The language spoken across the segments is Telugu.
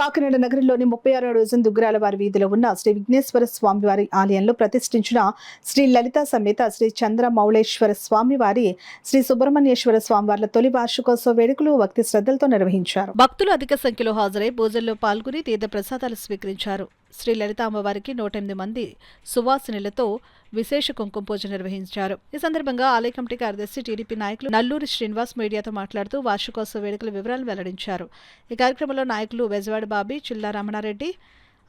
కాకినాడ నగరంలోని 36వ డివిజన్ దుగ్గరాల వారి వీధిలో ఉన్న శ్రీ విఘ్నేశ్వర స్వామివారి ఆలయంలో ప్రతిష్ఠించిన శ్రీ లలిత సమేత శ్రీ చంద్రమౌళేశ్వర స్వామివారి శ్రీ సుబ్రహ్మణ్యేశ్వర స్వామివార్ల తొలి వార్షికోత్సవ వేడుకలు భక్తి శ్రద్ధలతో నిర్వహించారు. భక్తులు అధిక సంఖ్యలో హాజరై పూజల్లో పాల్గొని తీర్థ ప్రసాదాలు స్వీకరించారు. శ్రీ లలిత అమ్మవారికి 108 మంది సువాసినులతో విశేష కుంకుమ పూజ నిర్వహించారు. ఈ సందర్భంగా ఆలయ కమిటీ కార్యదర్శి టీడీపీ నాయకులు నల్లూరి శ్రీనివాస్ మీడియాతో మాట్లాడుతూ వార్షికోత్సవ వేడుకల వివరాలు వెల్లడించారు. ఈ కార్యక్రమంలో నాయకులు బెజవాడ బాబీ, చిల్లా రమణారెడ్డి,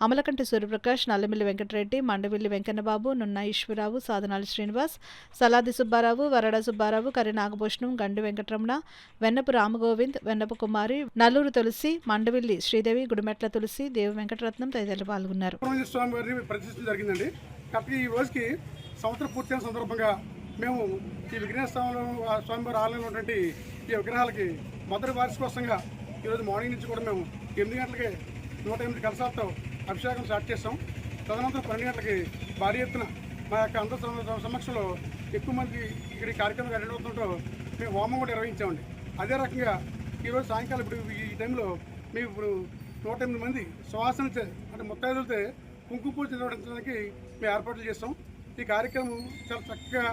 అమలకంటి సూర్యప్రకాష్, నల్లమిల్లి వెంకటరెడ్డి, మండవిల్లి వెంకన్నబాబు, నున్న ఈశ్వరరావు, సాధనాలి శ్రీనివాస్, సలాది సుబ్బారావు, వరడ సుబ్బారావు, కరి నాగభూషణం, గండి వెంకటరమణ, వెన్నపు రామగోవింద్, వెన్నపు కుమారి, నల్లూరు తులసి, మండవిల్లి శ్రీదేవి, గుడిమెట్ల తులసి, దేవి వెంకటరత్నం తదితరులు పాల్గొన్నారు. ఈ రోజుకి సంవత్సరం పూర్తయిన సందర్భంగా మేము ఈ విఘ్నేశ్వర స్వామివారి ఆలయంలో ఉన్నటువంటి ఈ విగ్రహాలకి మొదటి వార్షికోత్సవంగా ఈరోజు మార్నింగ్ నుంచి కూడా మేము 8 గంటలకి 108 కలశాలతో అభిషేకం స్టార్ట్ చేస్తాం. తదనంతరం 12 గంటలకి భారీ ఎత్తున మా యొక్క అందరి సమక్షంలో ఎక్కువ మంది ఇక్కడ ఈ కార్యక్రమం అటెండ్ అవుతుంటూ మేము హోమం కూడా నిర్వహించామండి. అదే రకంగా ఈరోజు సాయంకాలం ఇప్పుడు ఈ టైంలో మేము ఇప్పుడు 108 మంది సువాసన అంటే ముత్తైదులతో కుంకుమ పూజ నిర్వహించడానికి మేము ఏర్పాట్లు చేస్తాం. ఈ కార్యక్రమం చాలా చక్కగా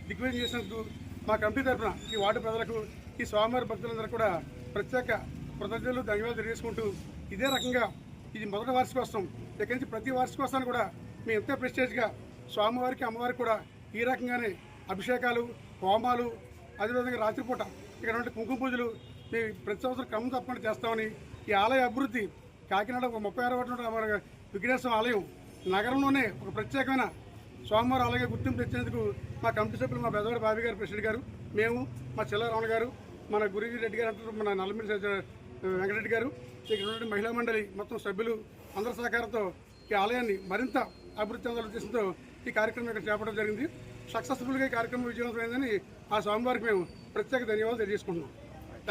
దిగ్విజయం చేసినందుకు మా కమిటీ తరఫున ఈ వార్డు ప్రజలకు, ఈ స్వామివారి భక్తులందరూ కూడా ప్రత్యేక కృతజ్ఞతలు, ధన్యవాదాలు తెలియజేసుకుంటూ ఇదే రకంగా ఇది మొదటి వార్షికోత్సవం. ఇక్కడి నుంచి ప్రతి వార్షికోత్సవాన్ని కూడా మేము ఎంతో ప్రెస్టేజ్గా స్వామివారికి, అమ్మవారికి కూడా ఈ రకంగానే అభిషేకాలు, హోమాలు, అదేవిధంగా రాత్రిపూట ఇక్కడ ఉంటే కుంకుమ పూజలు మేము ప్రతి సంవత్సరం క్రమం తప్పకుండా చేస్తామని ఈ ఆలయ అభివృద్ధి కాకినాడ 36వ విఘ్నేశ్వర ఆలయం నగరంలోనే ఒక ప్రత్యేకమైన స్వామివారి ఆలయంగా గుర్తింపు తెచ్చేందుకు మా కమిటీ సభ్యులు, మా బెజవాడ బాబీ గారు ప్రెసిడెంట్ గారు, మేము, మా చిల్లా రమణ గారు, మన గురుజీ రెడ్డి గారు అంటారు, మన నల్లమిల్లి వెంకటరెడ్డి గారు, ఇక్కడ ఉన్న మహిళా మండలి మొత్తం సభ్యులు అందరి సహకారంతో ఈ ఆలయాన్ని మరింత అభివృద్ధి చెందాల ఉద్దేశంతో ఈ కార్యక్రమం ఇక్కడ చేపట్టడం జరిగింది. సక్సెస్ఫుల్గా ఈ కార్యక్రమం విజయవంతమైందని ఆ స్వామివారికి మేము ప్రత్యేక ధన్యవాదాలు తెలియజేసుకుంటున్నాం.